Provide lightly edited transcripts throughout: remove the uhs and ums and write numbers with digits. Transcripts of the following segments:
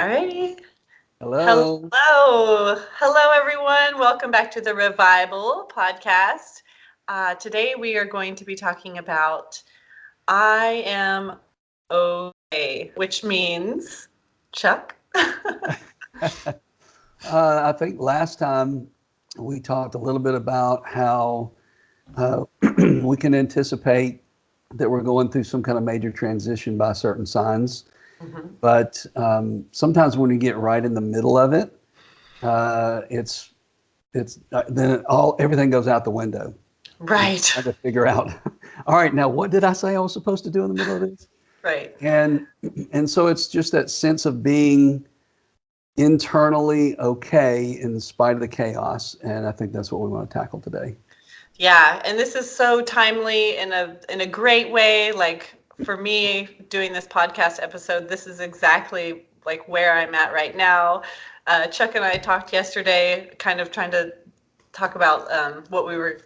Alrighty. Hello. Hello, everyone. Welcome back to the ReVIBal podcast. Today we are going to be talking about I am okay, which means, Chuck? I think last time we talked a little bit about how we can anticipate that we're going through some kind of major transition by certain signs. Mm-hmm. But sometimes when you get right in the middle of it, then everything goes out the window. Right. Trying to figure out, all right, now what did I say I was supposed to do in the middle of this? Right. And so it's just that sense of being internally okay in spite of the chaos, and I think that's what we want to tackle today. Yeah, and this is so timely in a great way. Like for me, doing this podcast episode, this is exactly like where I'm at right now. Chuck and I talked yesterday, kind of trying to talk about what we were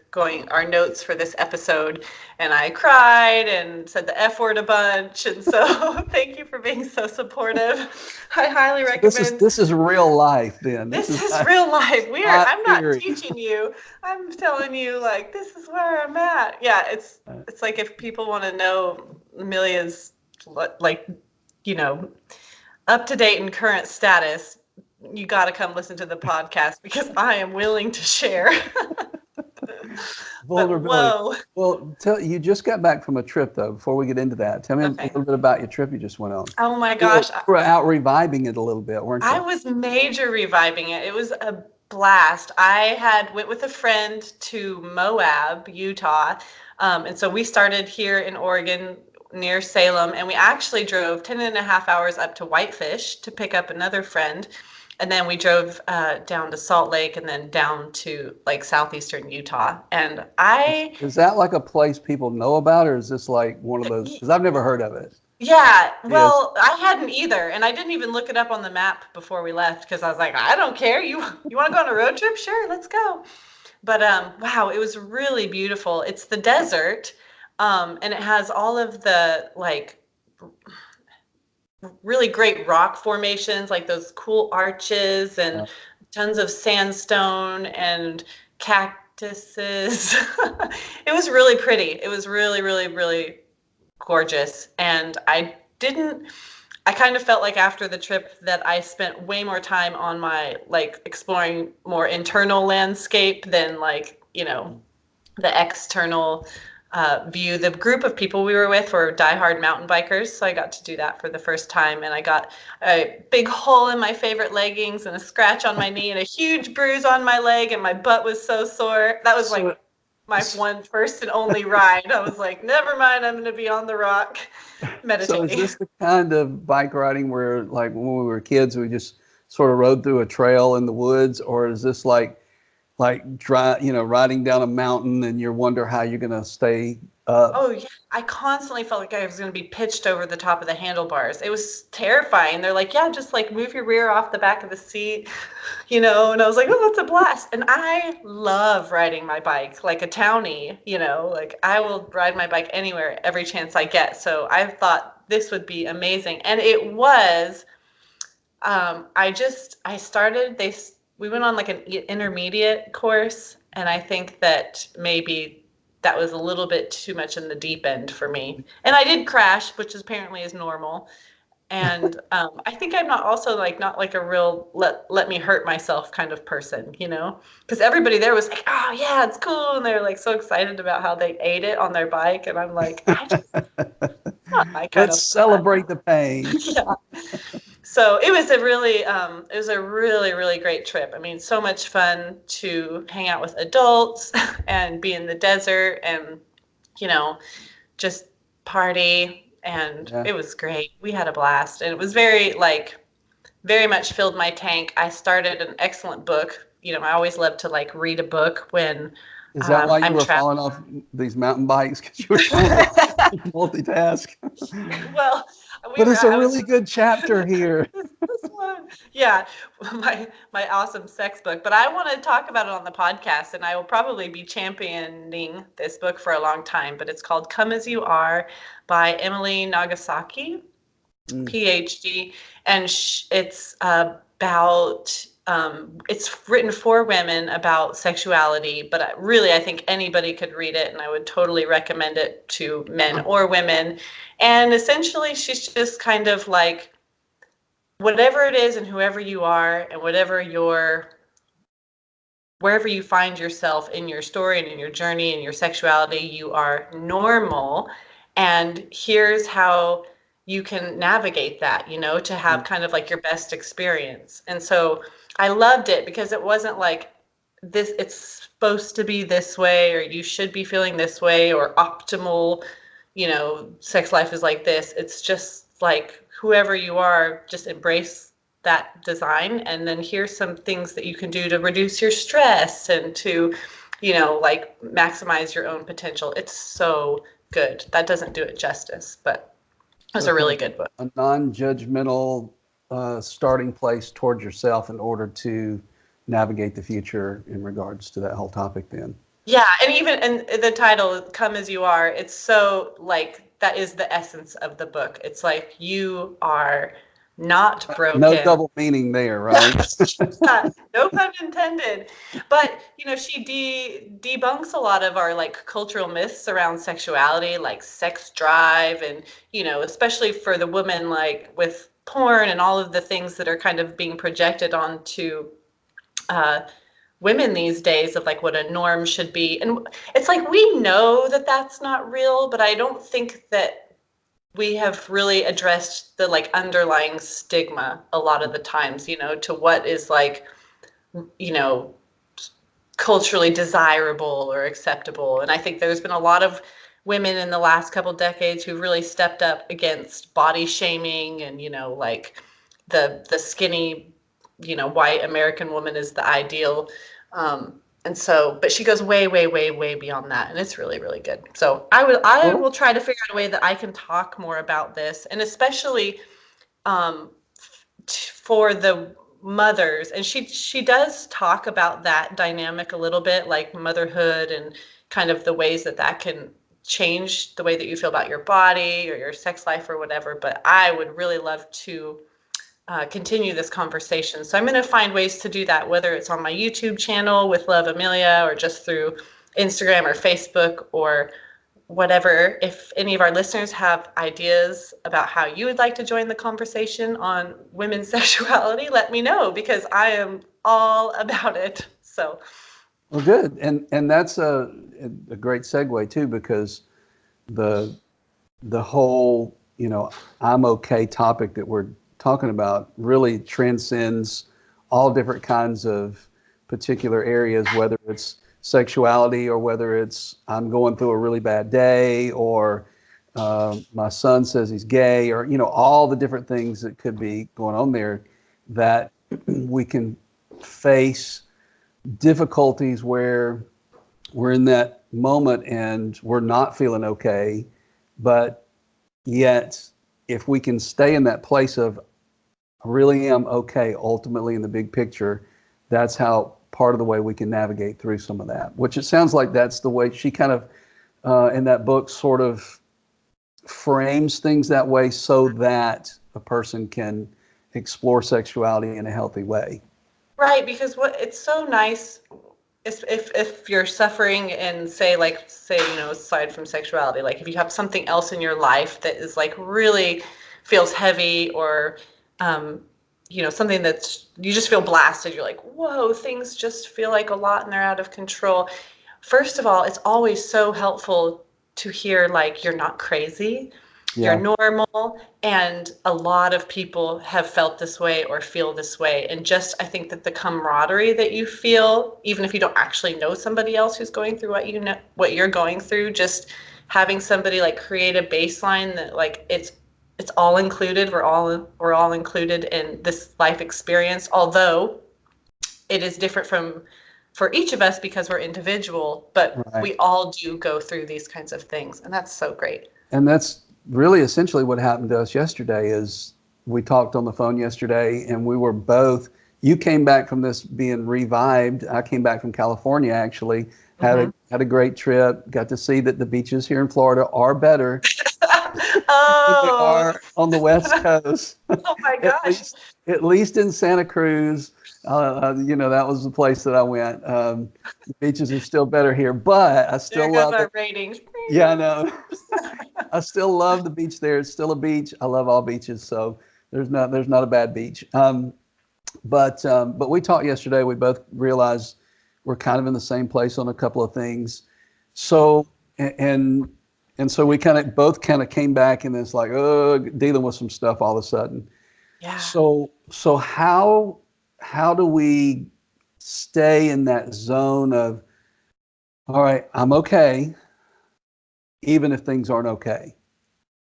our notes for this episode, and I cried and said the F word a bunch, and so thank you for being so supportive. I highly recommend. This is real life then. This is real life. I'm not teaching you. I'm telling you, like, this is where I'm at. Yeah, it's like if people want to know Amelia's, like, up to date and current status, you got to come listen to the podcast because I am willing to share. Vulnerability. Well, you just got back from a trip, though. Before we get into that, tell me a little bit about your trip you just went on. Oh my gosh. You were out reviving it a little bit, weren't you? I was major reviving it. It was a blast. I went with a friend to Moab, Utah. And so we started here in Oregon near Salem, and we actually drove 10 and a half hours up to Whitefish to pick up another friend. And then we drove down to Salt Lake and then down to like southeastern Utah. And Is that like a place people know about, or is this like one of those? Because I've never heard of it. Yeah, well, I hadn't either, and I didn't even look it up on the map before we left because I was like, I don't care. You want to go on a road trip? Sure, let's go. But wow, it was really beautiful. It's the desert, and it has all of the like really great rock formations, like those cool arches and tons of sandstone and cactuses. It was really pretty. It was really, really, really gorgeous. And I kind of felt like after the trip that I spent way more time on my like exploring more internal landscape than like, the external view. The group of people we were with were diehard mountain bikers, so I got to do that for the first time, and I got a big hole in my favorite leggings and a scratch on my knee and a huge bruise on my leg, and my butt was so sore. That was like my one first and only ride. I was like, never mind, I'm going to be on the rock meditating. So is this the kind of bike riding where, like, when we were kids, we just sort of rode through a trail in the woods, or is this like riding down a mountain and you wonder how you're going to stay up? Oh yeah, I constantly felt like I was going to be pitched over the top of the handlebars. It was terrifying. They're like, yeah, just like move your rear off the back of the seat, and I was like, oh, that's a blast. And I love riding my bike like a townie, like I will ride my bike anywhere every chance I get. So I thought this would be amazing. And it was, we went on like an intermediate course, and I think that maybe that was a little bit too much in the deep end for me. And I did crash, which apparently is normal. And I think I'm not a real let me hurt myself kind of person, because everybody there was like, oh yeah, it's cool. And they're like so excited about how they ate it on their bike. And I'm like, let's celebrate the pain. Yeah. So it was a really, really great trip. I mean, so much fun to hang out with adults and be in the desert and, just party. And It was great. We had a blast. And it was very much filled my tank. I started an excellent book. I always love to read a book when Is that why you were falling off these mountain bikes? Because you were trying to multitask. Well, but it's a really good chapter here. This one. Yeah, my awesome sex book. But I want to talk about it on the podcast, and I will probably be championing this book for a long time. But it's called Come As You Are by Emily Nagasaki. PhD, and it's about it's written for women about sexuality, but really I think anybody could read it, and I would totally recommend it to men or women. And essentially she's just kind of like, whatever it is and whoever you are and wherever you find yourself in your story and in your journey and your sexuality, you are normal. And here's how you can navigate that, to have kind of like your best experience. And so I loved it because it wasn't like this, it's supposed to be this way, or you should be feeling this way, or optimal, sex life is like this. It's just like whoever you are, just embrace that design, and then here's some things that you can do to reduce your stress and to like maximize your own potential. It's so good. That doesn't do it justice, but it was a really good book. A non-judgmental starting place towards yourself in order to navigate the future in regards to that whole topic then. Yeah, and the title, Come As You Are, it's so like, that is the essence of the book. It's like, you are not broken. No double meaning there, right? No pun intended. But she debunks a lot of our like cultural myths around sexuality, like sex drive, and especially for the woman, like with porn and all of the things that are kind of being projected onto women these days, of like what a norm should be. And it's like, we know that that's not real, but I don't think that we have really addressed the like underlying stigma a lot of the times, to what is like, culturally desirable or acceptable. And I think there's been a lot of women in the last couple decades who've really stepped up against body shaming and, like the skinny, white American woman is the ideal. And so, but she goes way, way, way, way beyond that. And it's really, really good. So I will try to figure out a way that I can talk more about this, and especially for the mothers. And she does talk about that dynamic a little bit, like motherhood and kind of the ways that can change the way that you feel about your body or your sex life or whatever. But I would really love to continue this conversation. So I'm going to find ways to do that, whether it's on my YouTube channel with Love Amelia, or just through Instagram or Facebook or whatever. If any of our listeners have ideas about how you would like to join the conversation on women's sexuality, let me know, because I am all about it. So. Well, good. And that's a great segue too, because the whole, I'm okay topic that we're talking about really transcends all different kinds of particular areas, whether it's sexuality or whether it's I'm going through a really bad day, or my son says he's gay, or all the different things that could be going on there, that we can face difficulties where we're in that moment and we're not feeling okay, but yet if we can stay in that place of I really am okay ultimately in the big picture, that's how part of the way we can navigate through some of that, which it sounds like that's the way she kind of in that book sort of frames things that way, so that a person can explore sexuality in a healthy way. Right, because it's so nice if you're suffering and say, aside from sexuality, like if you have something else in your life that is like really feels heavy, or something that's, you just feel blasted, you're like, whoa, things just feel like a lot and they're out of control. First of all, it's always so helpful to hear like you're not crazy. Yeah. You're normal, and a lot of people have felt this way or feel this way. And just, I think that the camaraderie that you feel, even if you don't actually know somebody else who's going through what you're going through, just having somebody like create a baseline that like it's all included. We're all included in this life experience, although it is different for each of us because we're individual, but right. We all do go through these kinds of things, and that's so great. And that's really essentially what happened to us yesterday. Is we talked on the phone yesterday, and we were both, you came back from this being revived. I came back from California, actually, had a great trip, got to see that the beaches here in Florida are better than we Oh, are on the West Coast. oh my At gosh. least, at least in Santa Cruz, that was the place that I went. The beaches are still better here, but I There still goes love our it. ratings. Yeah, I know. I still love the beach there. It's still a beach. I love all beaches, so there's not a bad beach. But we talked yesterday. We both realized we're kind of in the same place on a couple of things. So and and so we both came back, and it's like, oh, dealing with some stuff all of a sudden. Yeah. So how do we stay in that zone of, all right, I'm okay, even if things aren't okay?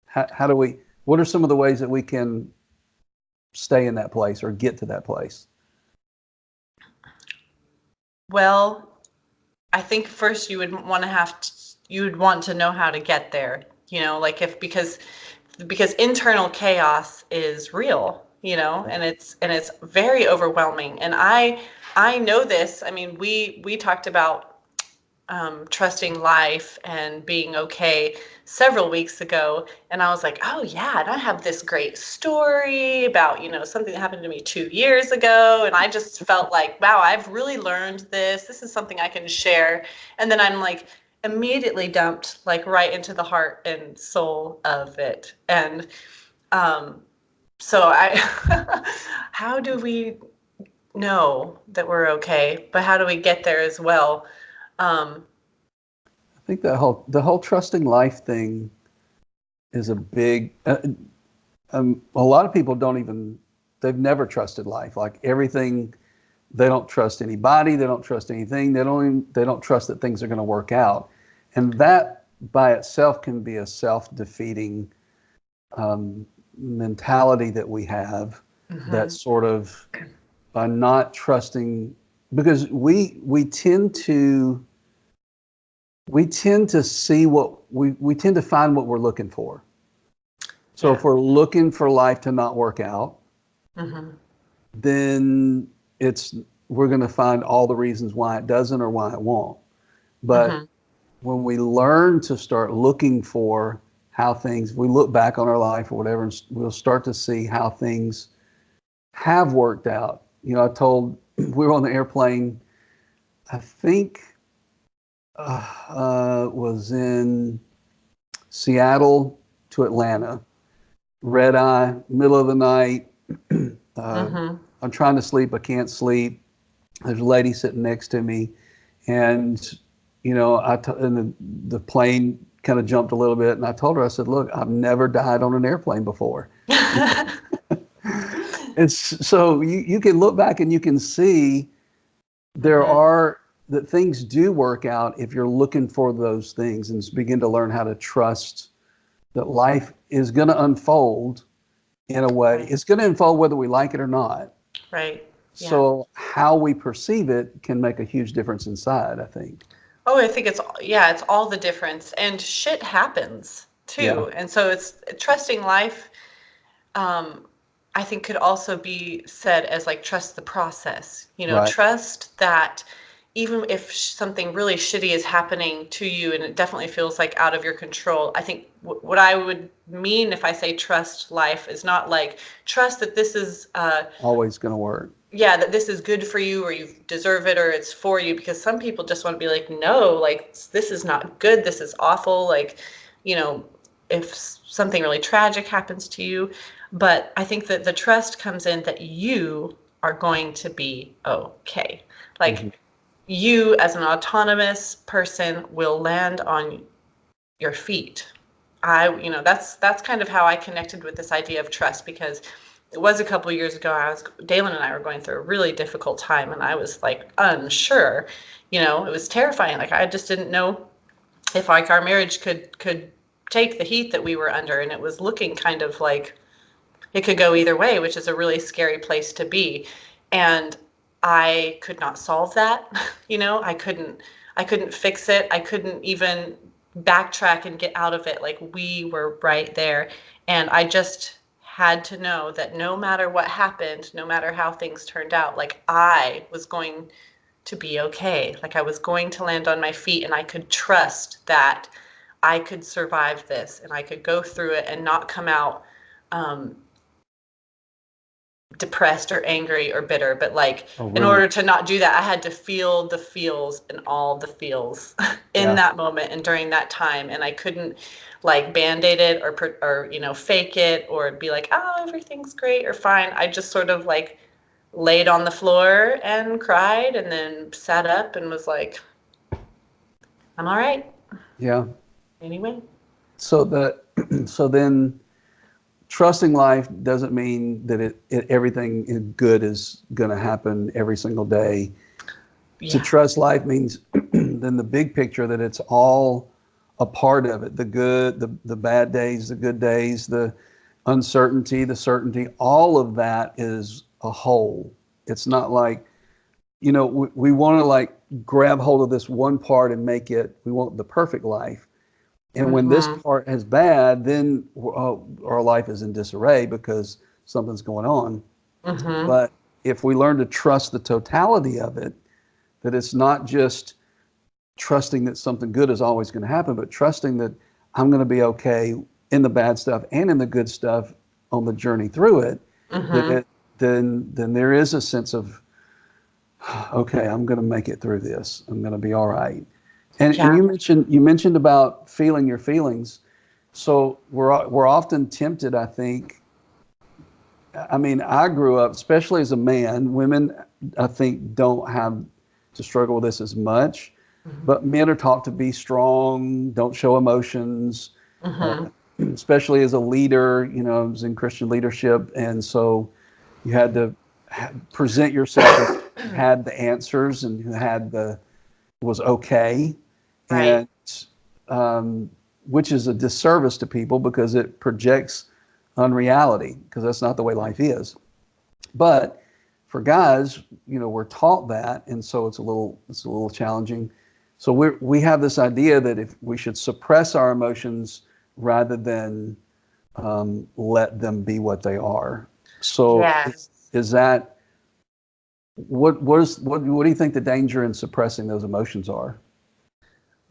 How do we? What are some of the ways that we can stay in that place or get to that place? Well, I think first you would want to know how to get there. Like if because internal chaos is real, and it's very overwhelming. And I know this. I mean, we talked about trusting life and being okay several weeks ago, and I was like, oh yeah, and I have this great story about something that happened to me 2 years ago, and I just felt like, wow, I've really learned this is something I can share. And then I'm like immediately dumped like right into the heart and soul of it. And so I how do we know that we're okay, but how do we get there as well? um, I think the whole trusting life thing is a big. A lot of people they've never trusted life. Like everything, they don't trust anybody. They don't trust anything. They don't trust that things are going to work out, and that by itself can be a self-defeating mentality that we have. That mhm. sort of, by not trusting, because we tend to see we tend to find what we're looking for. So Yeah. if we're looking for life to not work out, Mhm. then it's we're going to find all the reasons why it doesn't or why it won't. But Mhm. when we learn to start looking for how things, we look back on our life or whatever, and we'll start to see how things have worked out. I told we were on the airplane. I think was in Seattle to Atlanta. Red eye, middle of the night. uh, Mhm. I'm trying to sleep. I can't sleep. There's a lady sitting next to me, and and the plane kind of jumped a little bit, and I told her, I said, "Look, I've never died on an airplane before." It's so you can look back and you can see there Mhm. are that things do work out if you're looking for those things and begin to learn how to trust that life is going to unfold in a way. Right. It's going to unfold whether we like it or not. Right. Yeah. So how we perceive it can make a huge difference inside, I think. Oh, I think it's all the difference. And shit happens Yeah, too. And so it's trusting life. Um, I think could also be said as like trust the process. right. Trust that even if something really shitty is happening to you and it definitely feels like out of your control, I think what I would mean if I say trust life is not like trust that this is Always going to work. yeah, that this is good for you or you deserve it or it's for you, because some people just want to be like, no, like this is not good, this is awful, like, you know, if something really tragic happens to you. But I think that the trust comes in that you are going to be okay. Mhm. Like you as an autonomous person will land on your feet. That's kind of how I connected with this idea of trust, because it was a couple of years ago. Dalen and I were going through a really difficult time, and I was like unsure. It was terrifying. Like I just didn't know if like our marriage could take the heat that we were under, and it was looking kind of like it could go either way, which is a really scary place to be. And I could not solve that. I couldn't fix it. I couldn't even backtrack and get out of it. Like we were right there. And I just had to know that no matter what happened, no matter how things turned out, like I was going to be okay. Like I was going to land on my feet, and I could trust that I could survive this and I could go through it and not come out depressed or angry or bitter. But like, in order to not do that, I had to feel the feels and all the feels in that moment and during that time. And I couldn't like band-aid it or, you know, fake it or be like, oh, everything's great or fine. I just sort of like laid on the floor and cried and then sat up and was like, I'm all right. Yeah. Anyway. So then trusting life doesn't mean that everything good is going to happen every single day. Yeah. To trust life means then the big picture, that it's all a part of it. The good, the bad days, the good days, the uncertainty, the certainty, all of that is a whole. It's not like, you know, we want to like grab hold of this one part and make it, we want the perfect life. And when this part is bad, then our life is in disarray because something's going on. But if we learn to trust the totality of it, that it's not just trusting that something good is always going to happen, but trusting that I'm going to be okay in the bad stuff and in the good stuff on the journey through it, then there is a sense of, okay, I'm going to make it through this. I'm going to be all right. And you mentioned about feeling your feelings. So we're often tempted, I think. I mean, I grew up, especially as a man. Women, I think, don't have to struggle with this as much. But men are taught to be strong, don't show emotions, especially as a leader. You know, I was in Christian leadership, and so you had to present yourself as who had the answers and who was okay. Right. And which is a disservice to people because it projects unreality, because that's not the way life is. But for guys, you know, we're taught that, and so it's a little challenging. So we have this idea that if we should suppress our emotions rather than let them be what they are. So is that what do you think the danger in suppressing those emotions are?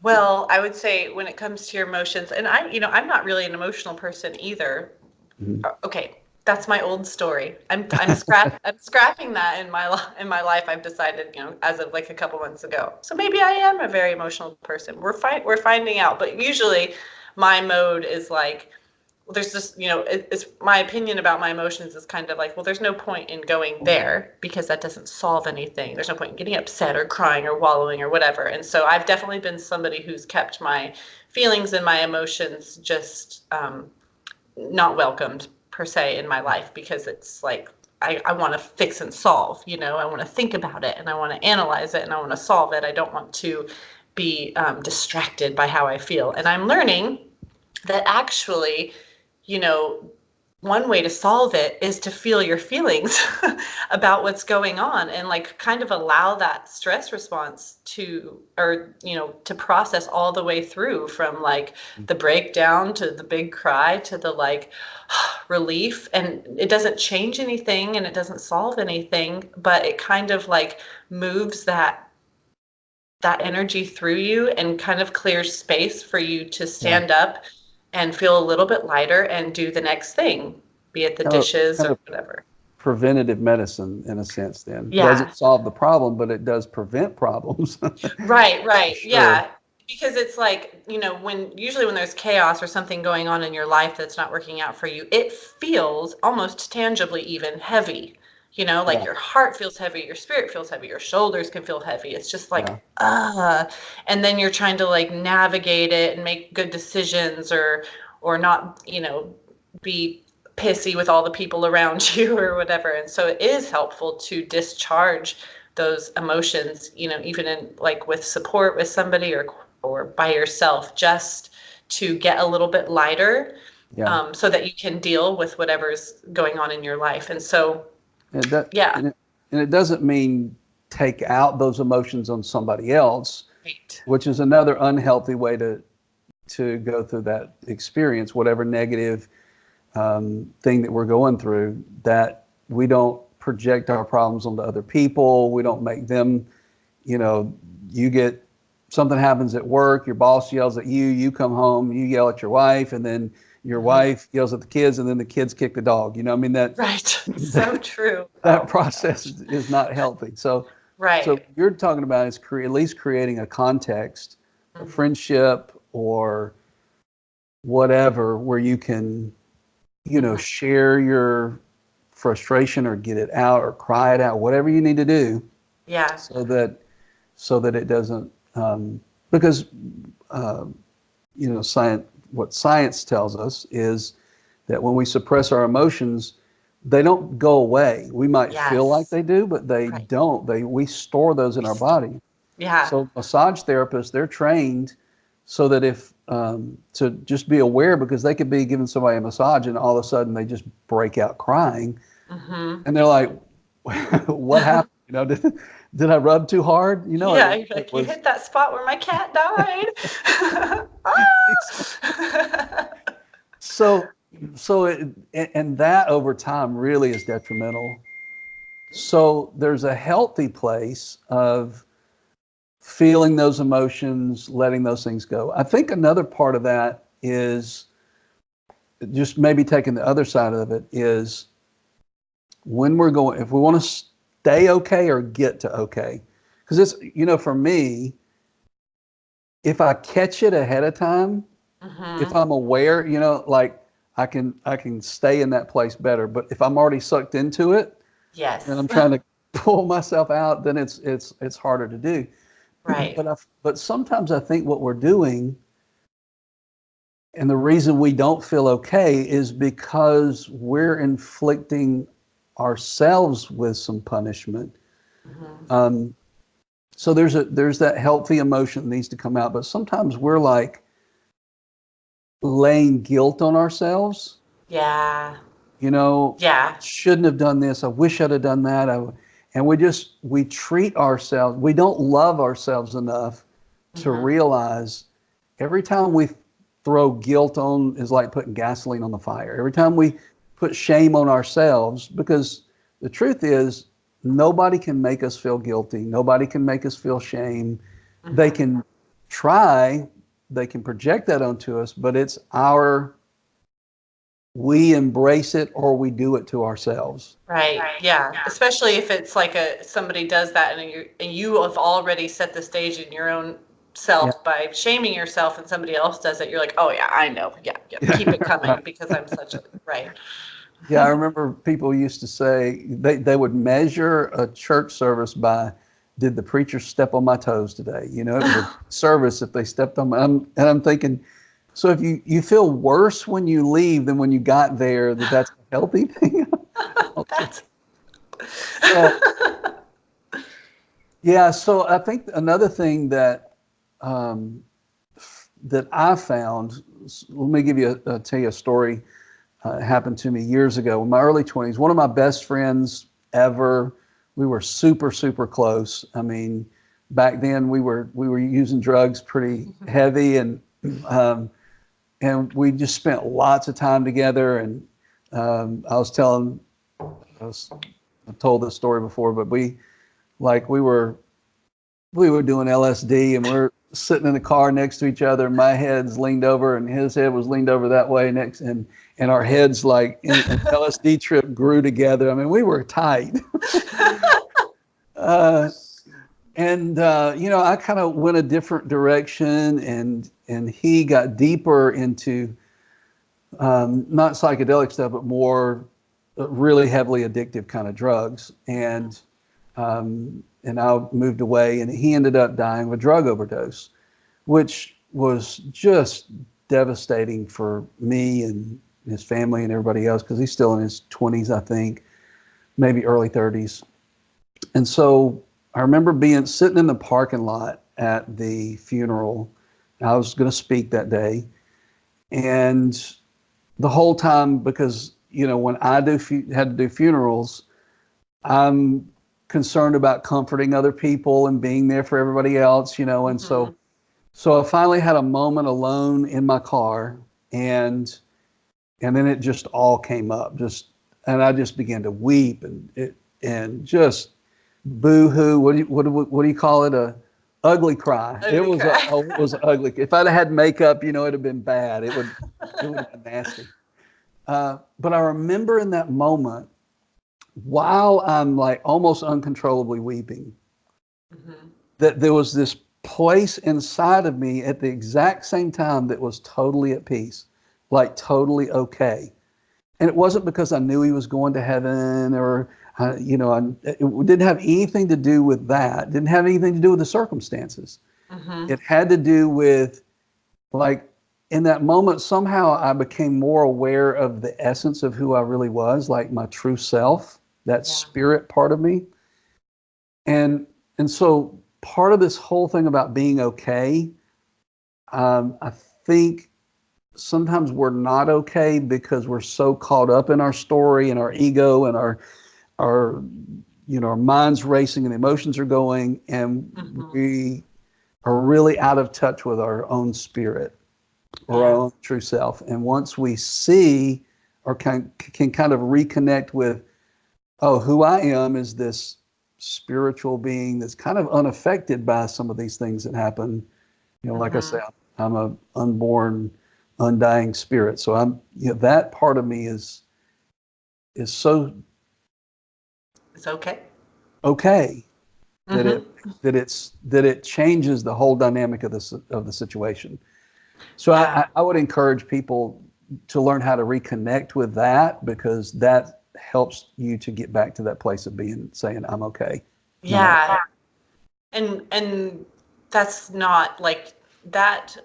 Well, I would say when it comes to your emotions, and I'm not really an emotional person either. Okay, that's my old story. I'm scrapping that in my life. I've decided, you know, as of like a couple months ago. So maybe I am a very emotional person. We're finding out, but usually my mode is like, well, there's just, you know, it's my opinion about my emotions is kind of like, well, there's no point in going there because that doesn't solve anything. There's no point in getting upset or crying or wallowing or whatever. And so I've definitely been somebody who's kept my feelings and my emotions just not welcomed per se in my life, because it's like, I want to fix and solve, you know, I want to think about it and I want to analyze it and I want to solve it. I don't want to be distracted by how I feel. And I'm learning that actually, you know, one way to solve it is to feel your feelings about what's going on and like kind of allow that stress response to process all the way through, from like the breakdown to the big cry to the like relief. And it doesn't change anything and it doesn't solve anything, but it kind of like moves that energy through you and kind of clears space for you to stand up and feel a little bit lighter and do the next thing, be it the dishes or whatever. Preventative medicine, in a sense, then. Yeah. It doesn't solve the problem, but it does prevent problems. Right. Sure. Yeah. Because it's like, you know, usually when there's chaos or something going on in your life that's not working out for you, it feels almost tangibly even heavy. You know, like your heart feels heavy, your spirit feels heavy, your shoulders can feel heavy. It's just like, and then you're trying to like navigate it and make good decisions or not, you know, be pissy with all the people around you or whatever. And so it is helpful to discharge those emotions, you know, even in like with support with somebody or by yourself, just to get a little bit lighter, so that you can deal with whatever's going on in your life. And so, and it doesn't mean take out those emotions on somebody else, which is another unhealthy way to go through that experience, whatever negative thing that we're going through, that we don't project our problems onto other people. We don't make them, you know, you get something happens at work, your boss yells at you, you come home, you yell at your wife, and then your wife yells at the kids, and then the kids kick the dog. You know, I mean, Right. So true. that Oh, process is not healthy. So right. you're talking about is at least creating a context, a friendship or whatever, where you can, share your frustration or get it out or cry it out, whatever you need to do. Yeah. So that it doesn't, because, what science tells us is that when we suppress our emotions, they don't go away. We might feel like they do, but they don't. We store those in our body. Yeah. So massage therapists, they're trained so that if to just be aware, because they could be giving somebody a massage and all of a sudden they just break out crying, and they're like, "What happened? Did I rub too hard? Yeah, you're like, you hit that spot where my cat died." And that over time really is detrimental. So there's a healthy place of feeling those emotions, letting those things go. I think another part of that is just maybe taking the other side of it is when if we want to stay okay or get to okay. Because it's, for me, if I catch it ahead of time, if I'm aware, like I can stay in that place better. But if I'm already sucked into it, yes, and I'm trying to pull myself out, then it's harder to do. Right. But sometimes I think what we're doing, and the reason we don't feel okay, is because we're inflicting ourselves with some punishment. So there's that healthy emotion that needs to come out, but sometimes we're like laying guilt on ourselves. Yeah. I shouldn't have done this. I wish I'd have done that. And we treat ourselves, we don't love ourselves enough to realize every time we throw guilt on is like putting gasoline on the fire. Every time we put shame on ourselves, because the truth is nobody can make us feel guilty. Nobody can make us feel shame. They can try, they can project that onto us, but it's we embrace it or we do it to ourselves. Right. Yeah. Especially if it's like somebody does that and you have already set the stage in your own self by shaming yourself, and somebody else does it. You're like, oh yeah, I know. Yeah. Keep it coming because I'm such a right. Yeah, I remember people used to say they would measure a church service by, did the preacher step on my toes today? It was a service if they stepped on and I'm thinking, so if you feel worse when you leave than when you got there, that's a healthy thing? So I think another thing that I found, let me tell you a story. Happened to me years ago in my early 20s. One of my best friends ever. We were super, super close. I mean, back then we were using drugs pretty heavy, and we just spent lots of time together. And I told this story before, but we were doing LSD, and we're sitting in the car next to each other. My head's leaned over and his head was leaned over that way next, and our heads, like in an LSD trip, grew together. I mean, we were tight. I kind of went a different direction, and he got deeper into not psychedelic stuff, but more really heavily addictive kind of drugs. And I moved away, and he ended up dying of a drug overdose, which was just devastating for me and his family and everybody else, because he's still in his 20s, I think, maybe early 30s. And so I remember sitting in the parking lot at the funeral. I was going to speak that day. And the whole time, because, when I had to do funerals, I'm concerned about comforting other people and being there for everybody else, and so I finally had a moment alone in my car, and then it just all came up, and I just began to weep and just boo-hoo. What do you call it? A ugly cry. Ugly cry. It was ugly. If I'd had makeup, it'd have been bad. It would have been nasty. But I remember in that moment, while I'm like almost uncontrollably weeping, Mm-hmm. that there was this place inside of me at the exact same time that was totally at peace, like totally okay. And it wasn't because I knew he was going to heaven or, it didn't have anything to do with that. It didn't have anything to do with the circumstances. Mm-hmm. It had to do with, like, in that moment, somehow I became more aware of the essence of who I really was, like my true self, that spirit part of me. And so part of this whole thing about being okay, I think sometimes we're not okay because we're so caught up in our story and our ego and our our minds racing and emotions are going, and we are really out of touch with our own spirit or our own true self. And once we see or can kind of reconnect with, oh, who I am is this spiritual being that's kind of unaffected by some of these things that happen. Like I say, I'm a unborn, undying spirit. So I'm, that part of me is so It's okay. okay that Mm-hmm. that it changes the whole dynamic of the situation. So I would encourage people to learn how to reconnect with that, because that helps you to get back to that place of saying, I'm okay. Yeah. And that's not like that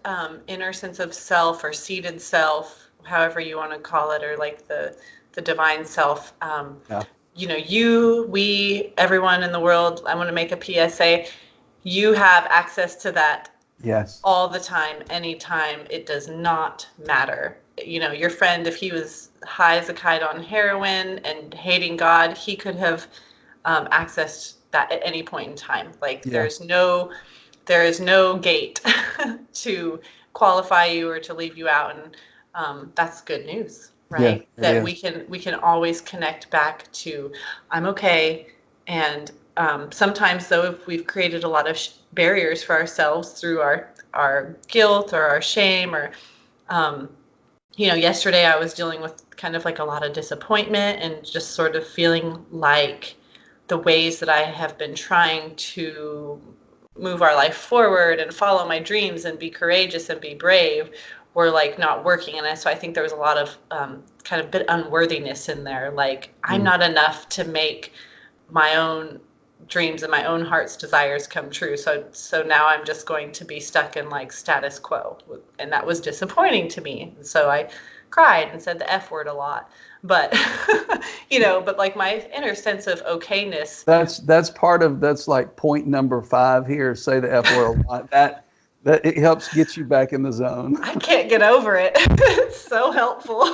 inner sense of self or seated self, however you want to call it, or like the divine self. Yeah. We, everyone in the world, I want to make a PSA. You have access to that Yes. all the time, anytime. It does not matter. Your friend, if he was high as a kite on heroin and hating God, he could have accessed that at any point in time. Like Yeah. there is no gate to qualify you or to leave you out, and that's good news, Yeah, right? it That is. we can always connect back to I'm okay. And sometimes, though, if we've created a lot of barriers for ourselves through our guilt or our shame, or yesterday I was dealing with kind of like a lot of disappointment and just sort of feeling like the ways that I have been trying to move our life forward and follow my dreams and be courageous and be brave were like not working. And so I think there was a lot of kind of bit unworthiness in there. Like I'm not enough to make my own dreams and my own heart's desires come true. So now I'm just going to be stuck in like status quo. And that was disappointing to me. And so I cried and said the F word a lot. But but like my inner sense of okayness. That's like point number 5 here. Say the F word a lot. That it helps get you back in the zone. I can't get over it. It's so helpful.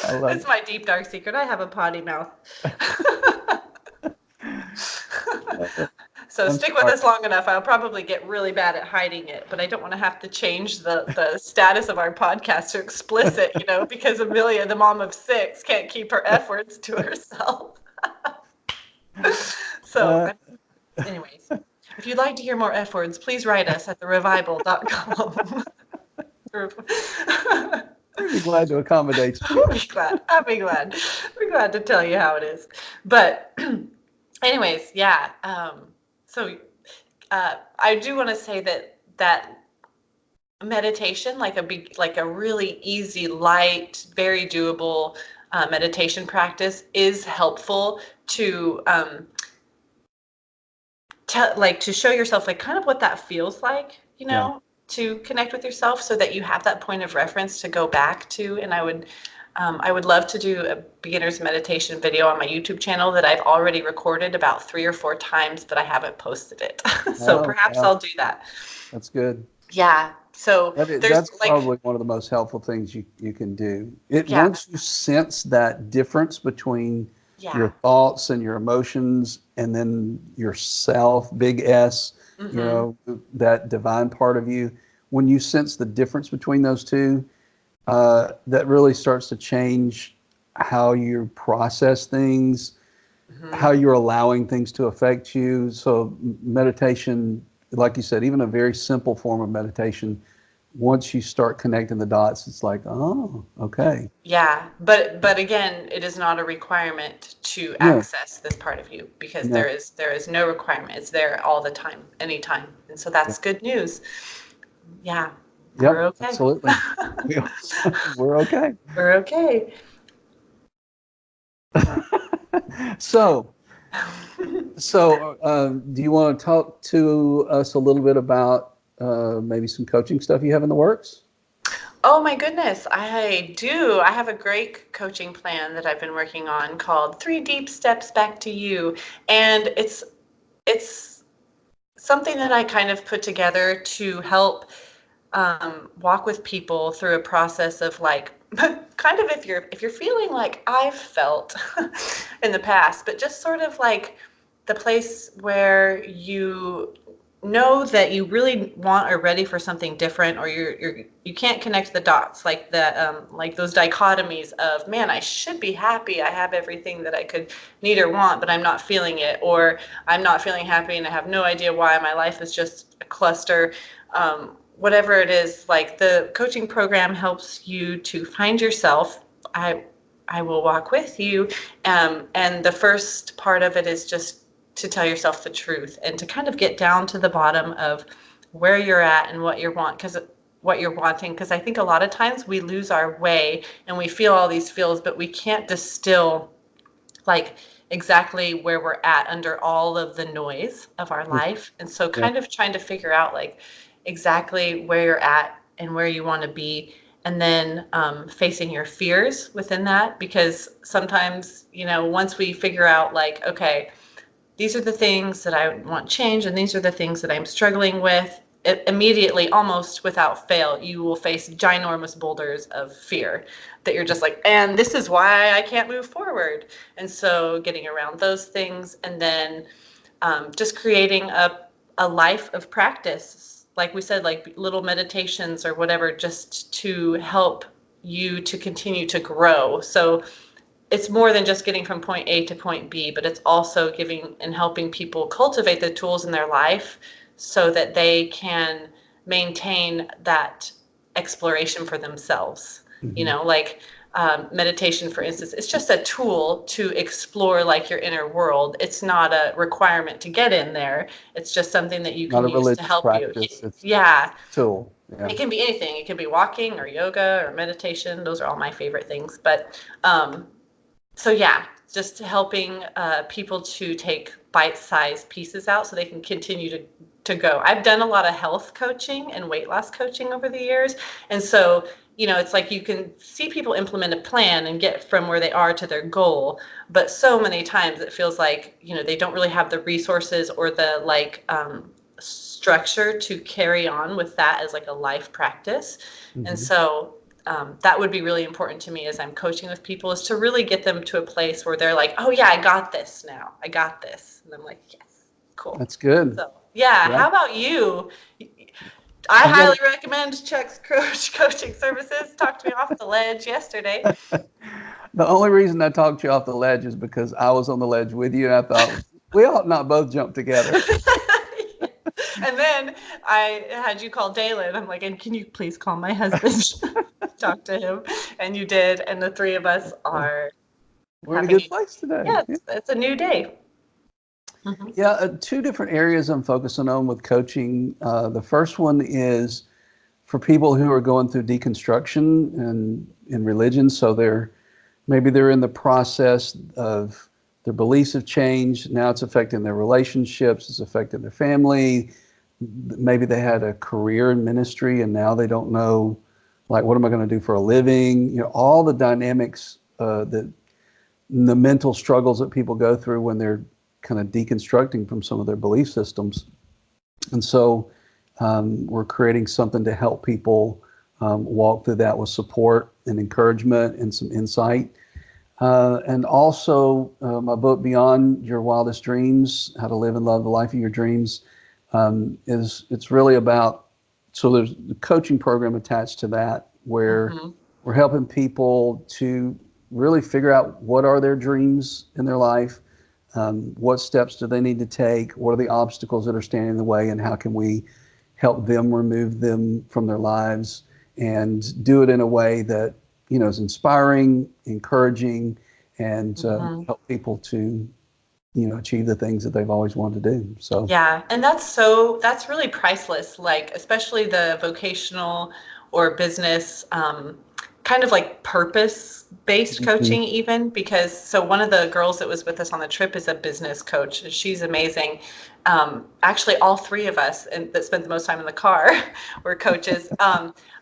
I love It's my deep dark secret. I have a potty mouth. it. So I'm stick with sorry. us long enough. I'll probably get really bad at hiding it, but I don't want to have to change the status of our podcast to explicit, because Amelia, the mom of 6, can't keep her F words to herself. So, Uh, anyways, if you'd like to hear more F words, please write us at therevival.com. I'd be glad to accommodate you. I'll be glad. We're glad to tell you how it is. But anyways, yeah. So I do want to say that meditation, like a really easy, light, very doable meditation practice, is helpful to to show yourself like kind of what that feels like, Yeah. to connect with yourself, so that you have that point of reference to go back to. And I would love to do a beginner's meditation video on my YouTube channel that I've already recorded about 3 or 4 times, but I haven't posted it. So Oh, perhaps yeah. I'll do that. That's good. Yeah. So there's That's like, probably one of the most helpful things you can do. yeah, Once you sense that difference between yeah. your thoughts and your emotions and then yourself, big S, Mm-hmm. that divine part of you, when you sense the difference between those two, that really starts to change how you process things. how you're allowing things to affect you. So meditation, like you said, even a very simple form of meditation, once you start connecting the dots, it's like, oh, okay. Yeah, but again, it is not a requirement to No, access this part of you, because no. there is no requirement. It's there all the time, anytime. And so that's good news. Yeah, we're Yep, okay. absolutely. We're okay. We're okay. So, do you want to talk to us a little bit about maybe some coaching stuff you have in the works? Oh my goodness, I do. I have a great coaching plan that I've been working on called 3 Deep Steps Back to You. And it's something that I kind of put together to help walk with people through a process of like kind of if you're feeling like I've felt in the past, but just sort of like the place where you know that you really want or ready for something different, or you can't connect the dots, like those dichotomies of, man, I should be happy, I have everything that I could need or want, but I'm not feeling it, or I'm not feeling happy and I have no idea why, my life is just a cluster. Whatever it is, like the coaching program helps you to find yourself. I will walk with you, and the first part of it is just to tell yourself the truth and to kind of get down to the bottom of where you're at and what you're wanting, because I think a lot of times we lose our way and we feel all these feels, but we can't distill like exactly where we're at under all of the noise of our life. And so Yeah. kind of trying to figure out like exactly where you're at and where you want to be, and then facing your fears within that, because sometimes, once we figure out like, okay, these are the things that I want change, and these are the things that I'm struggling with, immediately, almost without fail, you will face ginormous boulders of fear that you're just like, and this is why I can't move forward. And so getting around those things, and then just creating a life of practice, like we said, like little meditations or whatever, just to help you to continue to grow. So it's more than just getting from point A to point B, but it's also giving and helping people cultivate the tools in their life so that they can maintain that exploration for themselves. Like meditation, for instance, it's just a tool to explore like your inner world. It's not a requirement to get in there. It's just something that you Not can a use to religious help you. practice. It's Yeah. a tool. Yeah. It can be anything. It can be walking or yoga or meditation. Those are all my favorite things. But so yeah, just helping people to take bite-sized pieces out so they can continue to go. I've done a lot of health coaching and weight loss coaching over the years. And so, it's like you can see people implement a plan and get from where they are to their goal. But so many times it feels like, they don't really have the resources or the structure to carry on with that as like a life practice. And so that would be really important to me as I'm coaching with people, is to really get them to a place where they're like, oh yeah, I got this now. I got this. And I'm like, yes, cool. That's good. So yeah. Yeah. How about you? I I've got highly recommend Chuck's coaching services. Talked me off the ledge yesterday. the only reason I talked you off the ledge is because I was on the ledge with you, and I thought we ought not both jump together. And then I had you call Dalen. I'm like, and can you please call my husband? Talk to him. And you did. And the three of us are We're in a good place today. Yeah, it's a new day. Yeah, two different areas I'm focusing on with coaching. The first one is for people who are going through deconstruction and in religion. So maybe they're in the process of their beliefs have changed. Now it's affecting their relationships. It's affecting their family. Maybe they had a career in ministry and now they don't know, like, what am I going to do for a living? All the dynamics, the mental struggles that people go through when they're kind of deconstructing from some of their belief systems. And so we're creating something to help people walk through that with support and encouragement and some insight. And also my book, Beyond Your Wildest Dreams, How to Live and Love the Life of Your Dreams, it's really about, so there's the coaching program attached to that, where we're helping people to really figure out what are their dreams in their life, What steps do they need to take? What are the obstacles that are standing in the way, and how can we help them remove them from their lives and do it in a way that, you know, is inspiring, encouraging, and help people to, you know, achieve the things that they've always wanted to do. So yeah, and that's really priceless, like especially the vocational or business kind of like purpose-based coaching even, because so one of the girls that was with us on the trip is a business coach, and she's amazing. Actually, all three of us and that spent the most time in the car were coaches.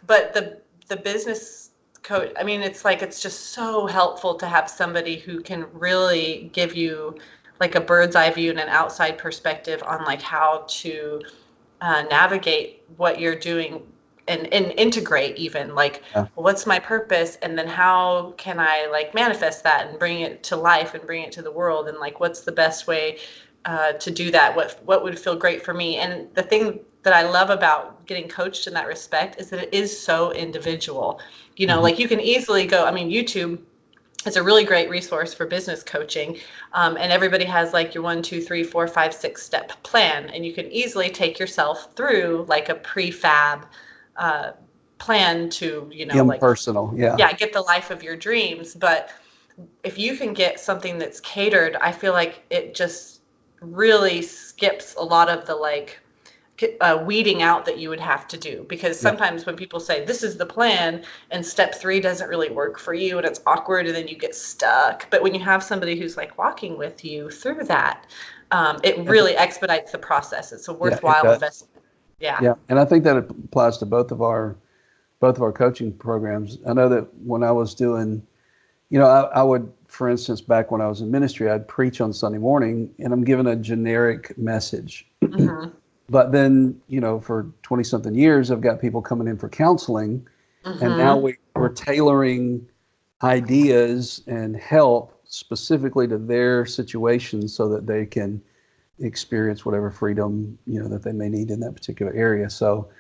But the business coach, I mean, it's like it's just so helpful to have somebody who can really give you like a bird's eye view and an outside perspective on like how to navigate what you're doing and integrate even like what's my purpose, and then how can I like manifest that and bring it to life and bring it to the world, and like what's the best way to do that, what would feel great for me. And the thing that I love about getting coached in that respect is that it is so individual, you know, like you can easily go, I mean, YouTube is a really great resource for business coaching. And everybody has like your 1, 2, 3, 4, 5, 6 step plan. And you can easily take yourself through like a prefab plan to, you know, impersonal, like, get the life of your dreams. But if you can get something that's catered, I feel like it just really skips a lot of the like weeding out that you would have to do, because sometimes when people say this is the plan and step 3 doesn't really work for you and it's awkward and then you get stuck. But when you have somebody who's like walking with you through that, it really expedites the process. It's a worthwhile investment. Yeah, and I think that applies to both of our coaching programs. I know that when I was doing, you know, I would, for instance, back when I was in ministry, I'd preach on Sunday morning and I'm given a generic message. But then, you know, for 20 something years, I've got people coming in for counseling, and now we're tailoring ideas and help specifically to their situation so that they can experience whatever freedom, you know, that they may need in that particular area. So,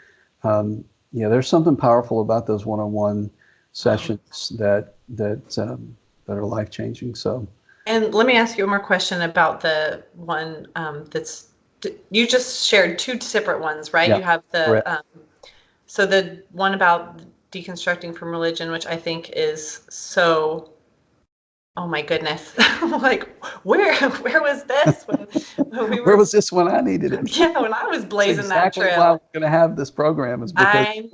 yeah, there's something powerful about those one-on-one sessions that are life-changing. So, and let me ask you one more question about the one that's, you just shared 2 separate ones, right? Yeah, you have the so the one about deconstructing from religion, which I think is so, oh my goodness, like where was this when we were, where was this when I needed it? Yeah, when I was blazing exactly that trail. Why we're going to have this program is because I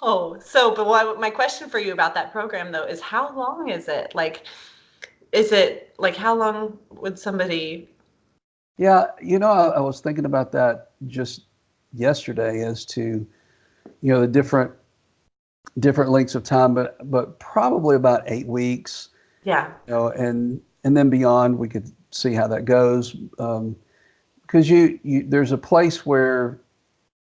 know. So, but my question for you about that program though is how long is it? Like, is it like how long would somebody? Yeah, you know, I was thinking about that just yesterday as to, you know, the different lengths of time, but probably about 8 weeks. Yeah. You know, and then beyond, we could see how that goes. Because you there's a place where,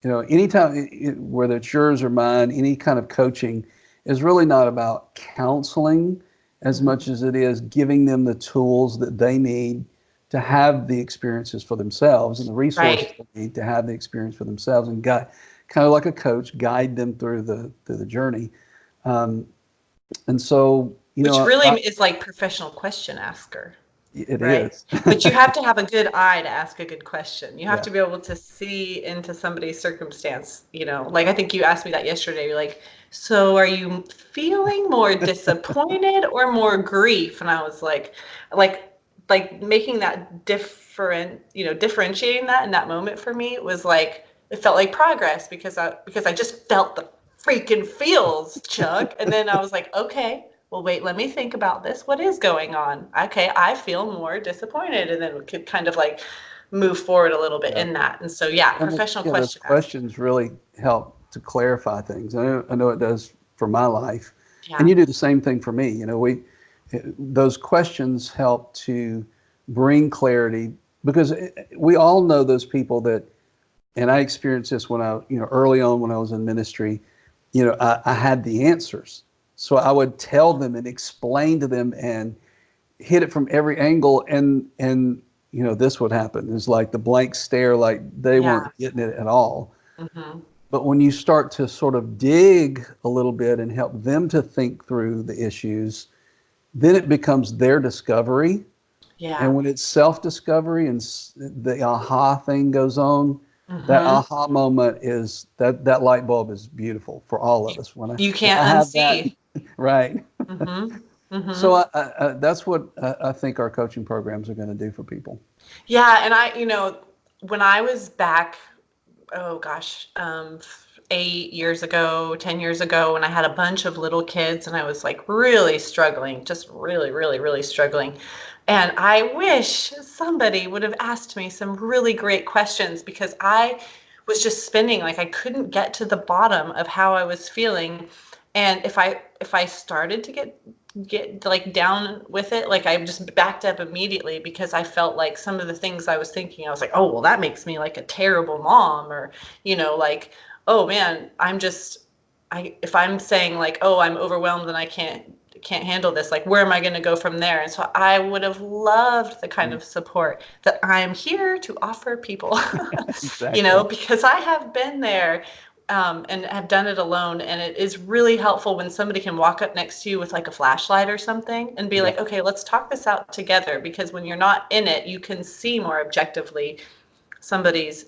you know, anytime, whether it's yours or mine, any kind of coaching is really not about counseling as much as it is giving them the tools that they need to have the experiences for themselves and the resources they need to have the experience for themselves, and kind of like a coach, guide them through the journey. And so, you know, which really is like professional question asker. It is. But you have to have a good eye to ask a good question. You have to be able to see into somebody's circumstance, you know, like I think you asked me that yesterday. You're like, so are you feeling more disappointed or more grief? And I was like making that different, you know, differentiating that in that moment for me was like, it felt like progress because I just felt the freaking feels, Chuck. And then I was like, okay, well, wait, let me think about this. What is going on? Okay, I feel more disappointed. And then we could kind of like move forward a little bit in that. And so, professional question. Those questions really help to clarify things. I know it does for my life. Yeah. And you do the same thing for me. You know, those questions help to bring clarity, because we all know those people that, and I experienced this when early on when I was in ministry, you know, I had the answers. So I would tell them and explain to them and hit it from every angle, and you know, this would happen. It's like the blank stare, like they weren't getting it at all. But when you start to sort of dig a little bit and help them to think through the issues, then it becomes their discovery. Yeah. And when it's self-discovery and the aha thing goes on, that Mm-hmm. aha moment is that light bulb is beautiful for all of us. You When can't I have that, unsee. right. Mm-hmm. Mm-hmm. So that's what I think our coaching programs are going to do for people. Yeah, and when I was back, oh gosh, 8 years ago, 10 years ago, when I had a bunch of little kids and I was like really struggling, just really, really, really struggling. And I wish somebody would have asked me some really great questions because I was just spinning, like I couldn't get to the bottom of how I was feeling. And if I started to get like down with it, like I just backed up immediately because I felt like some of the things I was thinking, I was like, oh well, that makes me like a terrible mom, or like, oh man, if I'm saying like, oh, I'm overwhelmed and I can't handle this, like where am I going to go from there? And so I would have loved the kind of support that I'm here to offer people. Exactly. Because I have been there, and have done it alone. And it is really helpful when somebody can walk up next to you with like a flashlight or something and be Yeah. like, okay, let's talk this out together. Because when you're not in it, you can see more objectively somebody's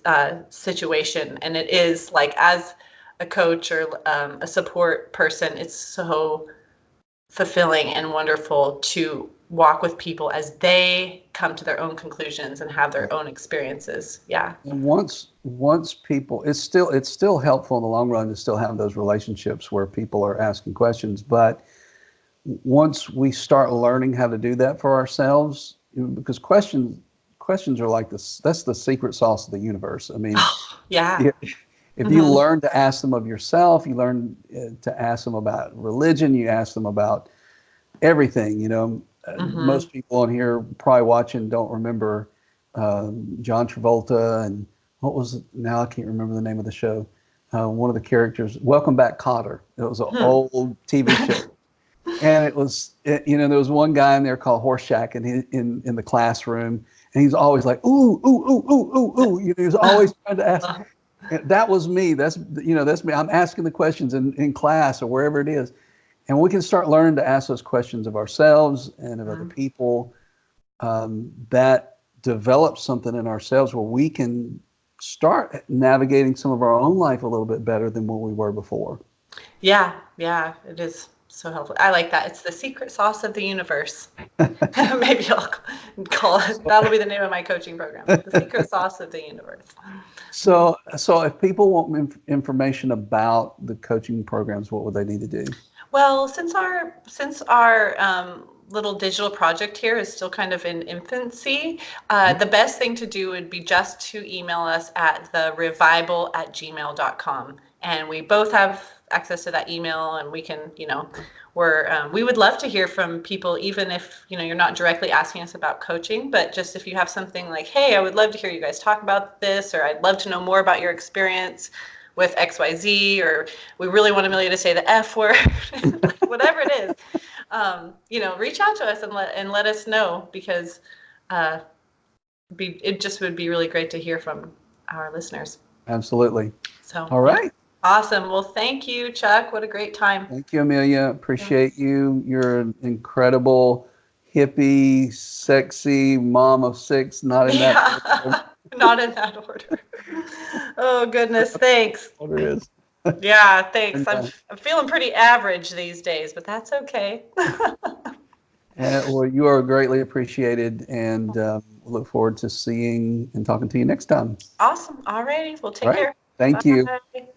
situation. And it is like, as a coach or a support person, it's so fulfilling and wonderful to walk with people as they come to their own conclusions and have their own experiences. Yeah. And once people, it's still helpful in the long run to still have those relationships where people are asking questions. But once we start learning how to do that for ourselves, because questions are like this, that's the secret sauce of the universe. I mean, Yeah. if you Mm-hmm. learn to ask them of yourself, you learn to ask them about religion, you ask them about everything. Mm-hmm. Most people on here probably watching don't remember John Travolta and what was it? Now I can't remember the name of the show. One of the characters, Welcome Back, Kotter. It was an old TV show. And there was one guy in there called Horseshack in the classroom, and he's always like, ooh, ooh, ooh, ooh, ooh, ooh. He was always trying to ask. That was me. That's me. I'm asking the questions in class or wherever it is. And we can start learning to ask those questions of ourselves and of other people. That develops something in ourselves where we can start navigating some of our own life a little bit better than what we were before. Yeah, yeah, it is so helpful. I like that. It's the secret sauce of the universe. Maybe I'll call it. That'll be the name of my coaching program. The secret sauce of the universe. So if people want information about the coaching programs, what would they need to do? Well, since our little digital project here is still kind of in infancy, the best thing to do would be just to email us at the ReVIBal@gmail.com. And we both have access to that email, and we can, we would love to hear from people, even if, you're not directly asking us about coaching, but just if you have something like, hey, I would love to hear you guys talk about this, or I'd love to know more about your experience with XYZ, or we really want Amelia to say the F word, whatever it is, reach out to us and let us know, because it just would be really great to hear from our listeners. Absolutely. So, All right. Awesome. Well, thank you, Chuck. What a great time. Thank you, Amelia. Appreciate you. You're an incredible, hippie, sexy mom of six. Not in that order. Not in that order. Oh, goodness. Thanks. Order is. Yeah, thanks. And, I'm feeling pretty average these days, but that's okay. well, you are greatly appreciated, and look forward to seeing and talking to you next time. Awesome. All righty. Well, All take right. care. Thank you. Bye.